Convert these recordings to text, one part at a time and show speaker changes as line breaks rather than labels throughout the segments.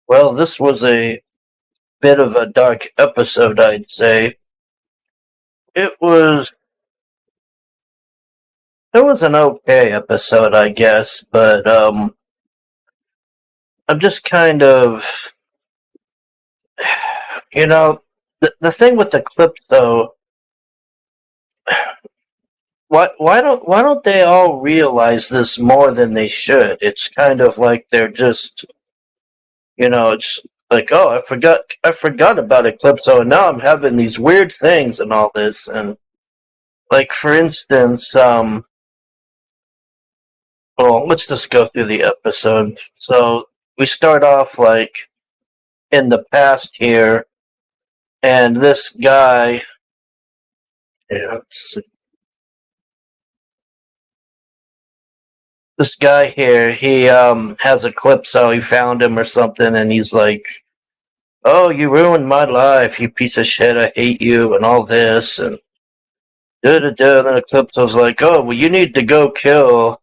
Well, this was a bit of a dark episode, I'd say. It was it was an okay episode, I guess, but I'm just kind of you know the thing with the clip though, why don't they all realize this more than they should? It's kind of like they're just it's like, oh, I forgot about Eclipso and now I'm having these weird things and all this. And like, for instance, well, let's just go through the episode. So we start off like in the past here, and this guy, yeah, this guy here, he has a clip, so he found him or something, and he's like, "Oh, you ruined my life, you piece of shit! I hate you," and all this, and da da da. And then Eclipso's like, "Oh, well, you need to go kill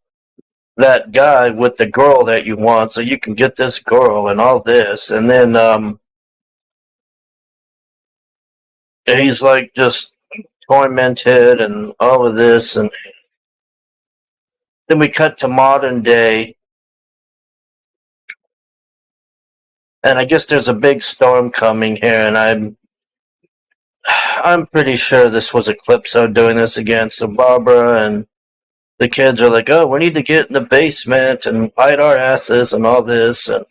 that guy with the girl that you want, so you can get this girl," and all this, and then he's like just tormented and all of this. And then we cut to modern day, and I guess there's a big storm coming here, and I'm pretty sure this was Eclipso doing this again. So Barbara and the kids are like, "Oh, we need to get in the basement and hide our asses and all this." And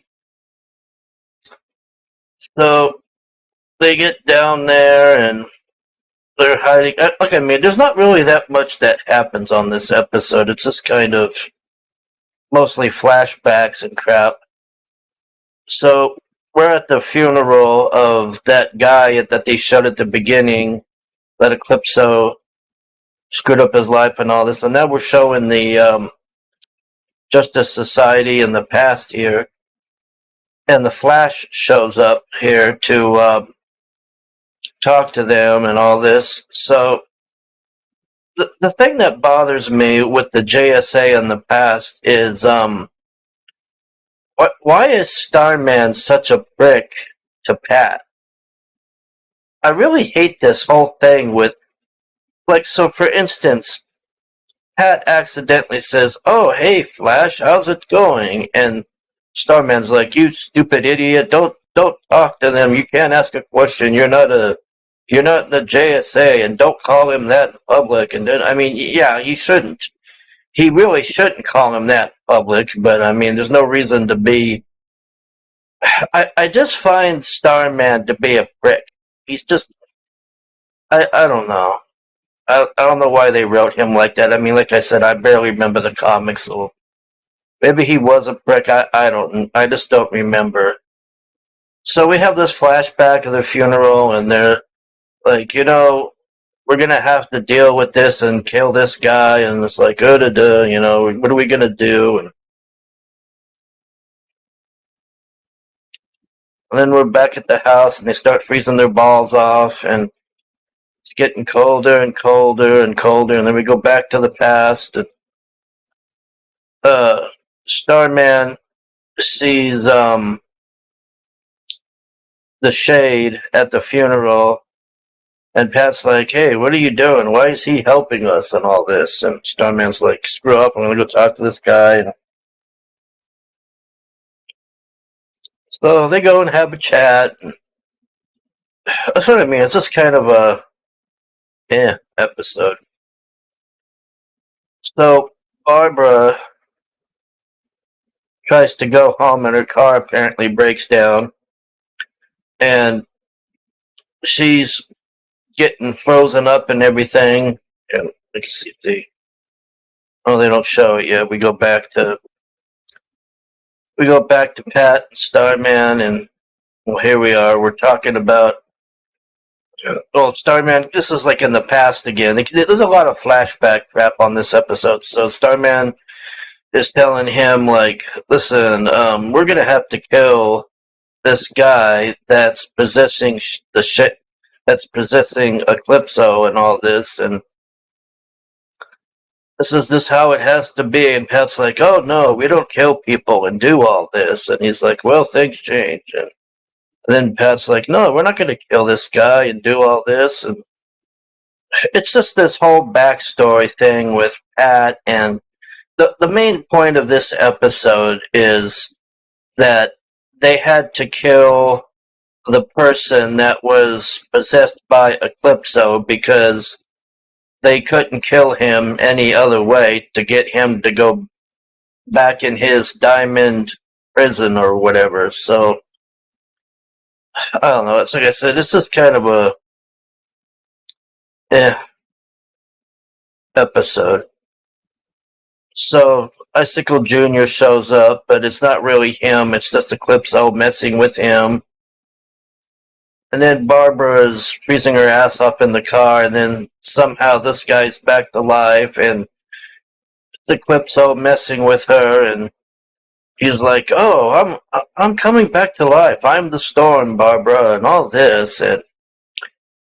so they get down there and they're hiding. Look, I mean, there's not really that much that happens on this episode. It's just kind of mostly flashbacks and crap. So we're at the funeral of that guy that they showed at the beginning, that Eclipso screwed up his life and all this, and now we're showing the Justice Society in the past here, and the Flash shows up here to talk to them and all this. So the thing that bothers me with the JSA in the past is why is Starman such a prick to Pat? I really hate this whole thing with, like, so for instance, Pat accidentally says, "Oh, hey, Flash, how's it going?" And Starman's like, "You stupid idiot! Don't talk to them. You can't ask a question. You're not the JSA, and don't call him that in public." And then, I mean, yeah, he shouldn't. He really shouldn't call him that in public. But I mean, there's no reason to be. I just find Starman to be a prick. He's just. I don't know. I don't know why they wrote him like that. I mean, like I said, I barely remember the comics, so maybe he was a prick. I don't. I just don't remember. So we have this flashback of the funeral, and they're like, we're gonna have to deal with this and kill this guy, and it's like, oh, what are we gonna do? And then we're back at the house, and they start freezing their balls off, and it's getting colder and colder and colder, and then we go back to the past, and uh, Starman sees the Shade at the funeral, and Pat's like, "Hey, what are you doing? Why is he helping us and all this?" And Starman's like, "Screw up! I'm gonna go talk to this guy." And so they go and have a chat. And that's what I mean. It's just kind of a episode. So Barbara tries to go home, and her car apparently breaks down, and she's getting frozen up and everything. And let's see if they don't show it yet. We go back to Pat and Starman, and well, here we are. We're talking about Starman. This is like in the past again. There's a lot of flashback crap on this episode. So Starman is telling him, like, "Listen, we're gonna have to kill this guy that's possessing the shit, that's possessing Eclipso and all this." And this is this how it has to be. And Pat's like, oh no, we don't kill people and do all this. And he's like, well, things change. And then Pat's like, no, we're not going to kill this guy and do all this. And it's just this whole backstory thing with Pat. And the main point of this episode is that they had to kill the person that was possessed by Eclipso because they couldn't kill him any other way to get him to go back in his diamond prison or whatever. So I don't know. It's like I said, it's just kind of a episode. So Icicle Jr. shows up, but it's not really him. It's just Eclipso messing with him. And then Barbara is freezing her ass off in the car, and then somehow this guy's back to life, and Eclipso messing with her, and he's like, "Oh, I'm coming back to life. I'm the storm, Barbara, and all this." And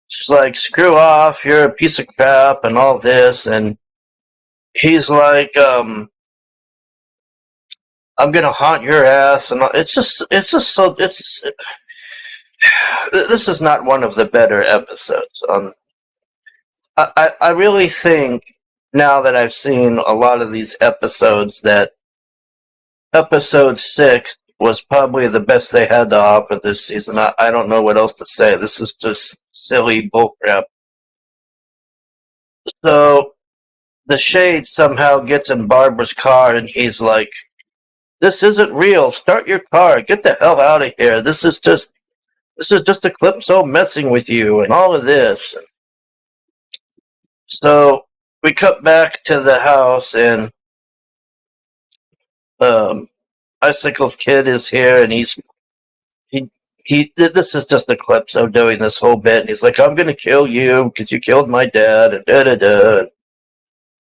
she's like, "Screw off. You're a piece of crap," and all this. And he's like, "I'm gonna haunt your ass," and it's just so it's. This is not one of the better episodes. I really think now that I've seen a lot of these episodes that episode 6 was probably the best they had to offer this season. I don't know what else to say. This is just silly bullcrap. So the Shade somehow gets in Barbara's car and he's like, "This isn't real. Start your car. Get the hell out of here. This is just Eclipso messing with you and all of this." So we cut back to the house and Icicle's kid is here and he this is just Eclipso doing this whole bit, and he's like, "I'm gonna kill you because you killed my dad," and da da da.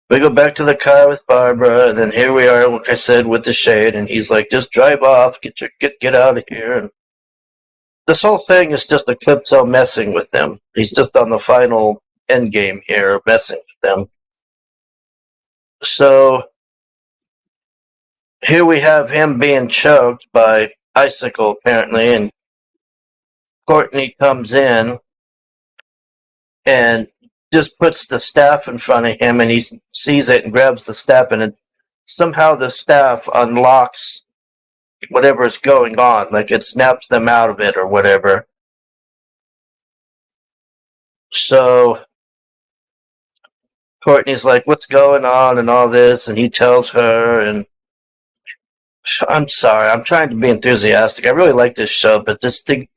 We go back to the car with Barbara, and then here we are, like I said, with the Shade, and he's like, "Just drive off, get out of here." And this whole thing is just Eclipso messing with them. He's just on the final end game here, messing with them. So here we have him being choked by Icicle, apparently, and Courtney comes in and just puts the staff in front of him, and he sees it and grabs the staff, and somehow the staff unlocks whatever's going on, like it snaps them out of it or whatever. So Courtney's like, "What's going on?" and all this, and he tells her, and I'm sorry, I'm trying to be enthusiastic. I really like this show, but this thing,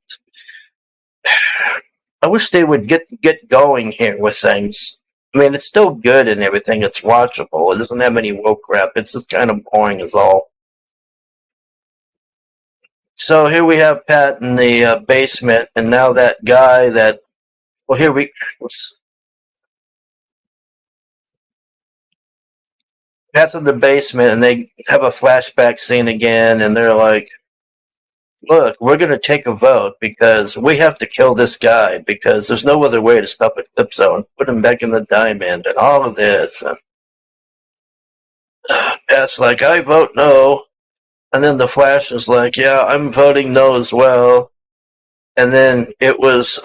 I wish they would get going here with things. I mean, it's still good and everything. It's watchable. It doesn't have any woke crap. It's just kind of boring as all. So here we have Pat in the basement, and now that guy that, well, Pat's in the basement, and they have a flashback scene again, and they're like, "Look, we're going to take a vote because we have to kill this guy because there's no other way to stop Eclipso and put him back in the diamond and all of this." And Pat's like, "I vote no." And then the Flash is like, "Yeah, I'm voting no as well." And then it was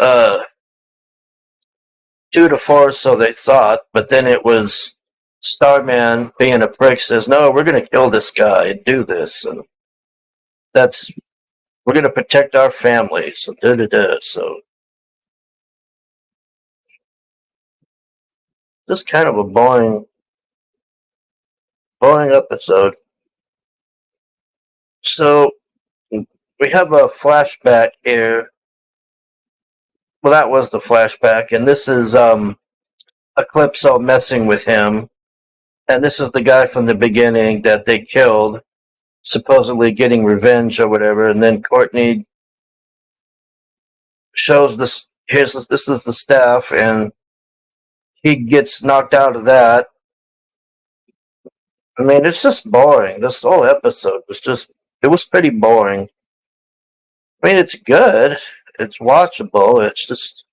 2-4, so they thought, but then it was Starman being a prick says, "No, we're going to kill this guy and do this. And we're going to protect our families." And da-da-da. So just kind of a boring episode. So we have a flashback here. Well, that was the flashback, and this is Eclipso messing with him, and this is the guy from the beginning that they killed, supposedly getting revenge or whatever. And then Courtney shows this. This is the staff, and he gets knocked out of that. I mean, it's just boring. This whole episode it was pretty boring. I mean, it's good. It's watchable. It's just,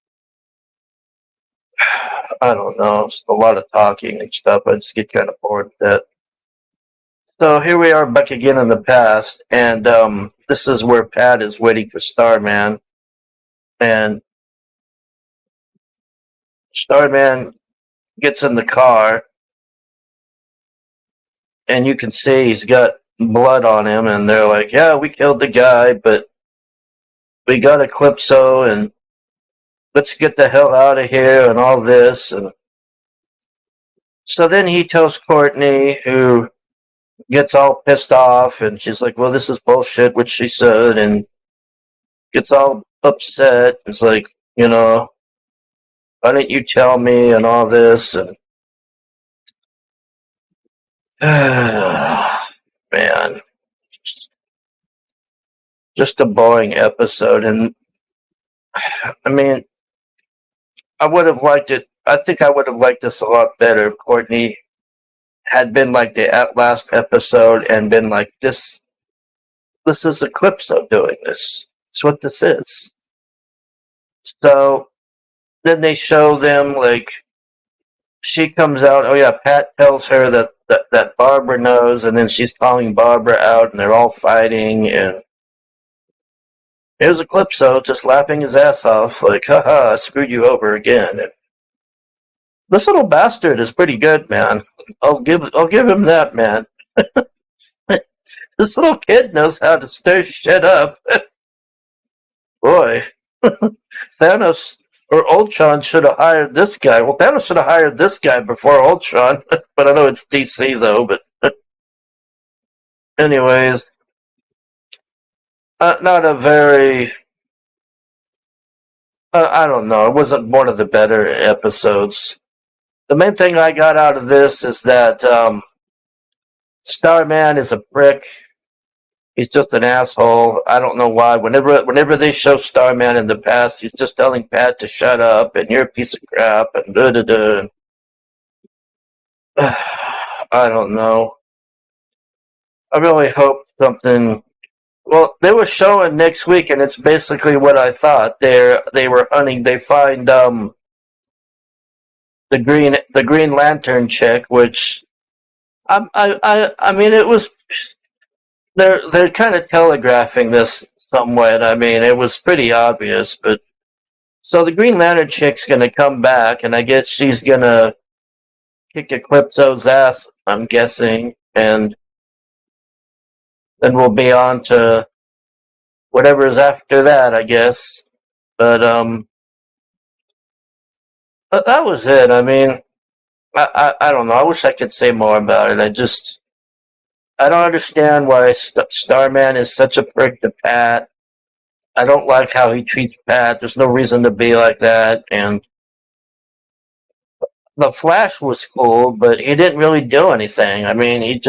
I don't know, just a lot of talking and stuff. I just get kind of bored with that. So here we are back again in the past, and this is where Pat is waiting for Starman, and Starman gets in the car, and you can see he's got blood on him, and they're like, "Yeah, we killed the guy, but we got Eclipso, and let's get the hell out of here," and all this, and so then he tells Courtney, who gets all pissed off, and she's like, "Well, this is bullshit," which she said, and gets all upset. It's like, you know, why didn't you tell me, and all this, and man, just a boring episode. And I mean, I would have liked it. I think I would have liked this a lot better if Courtney had been like the last episode and been like, this is Eclipso doing this. That's what this is. So then they show them, like, she comes out. Oh yeah, Pat tells her that Barbara knows, and then she's calling Barbara out, and they're all fighting, and here's Eclipso just laughing his ass off, like, haha, I screwed you over again. And this little bastard is pretty good, man. I'll give him that, man. This little kid knows how to stir shit up. Boy, Thanos or Ultron should have hired this guy. Well, Thanos should have hired this guy before Ultron, but I know it's DC though. But anyways, not a very. I don't know. It wasn't one of the better episodes. The main thing I got out of this is that Starman is a prick. He's just an asshole. I don't know why. Whenever they show Starman in the past, he's just telling Pat to shut up and you're a piece of crap and da da da. I don't know. I really hope something. Well, they were showing next week, and it's basically what I thought. They were hunting. They find the Green Lantern chick, which I mean, it was. They're kind of telegraphing this somewhat. I mean, it was pretty obvious, but so the Green Lantern chick's gonna come back, and I guess she's gonna kick Eclipso's ass, I'm guessing, and then we'll be on to whatever's after that, I guess. But that was it. I mean, I don't know. I wish I could say more about it. I don't understand why Starman is such a prick to Pat. I don't like how he treats Pat. There's no reason to be like that. And the Flash was cool, but he didn't really do anything. I mean,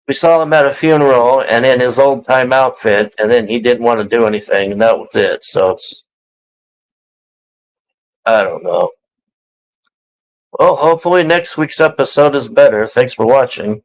we saw him at a funeral and in his old time outfit, and then he didn't want to do anything, and that was it. So I don't know. Well, hopefully next week's episode is better. Thanks for watching.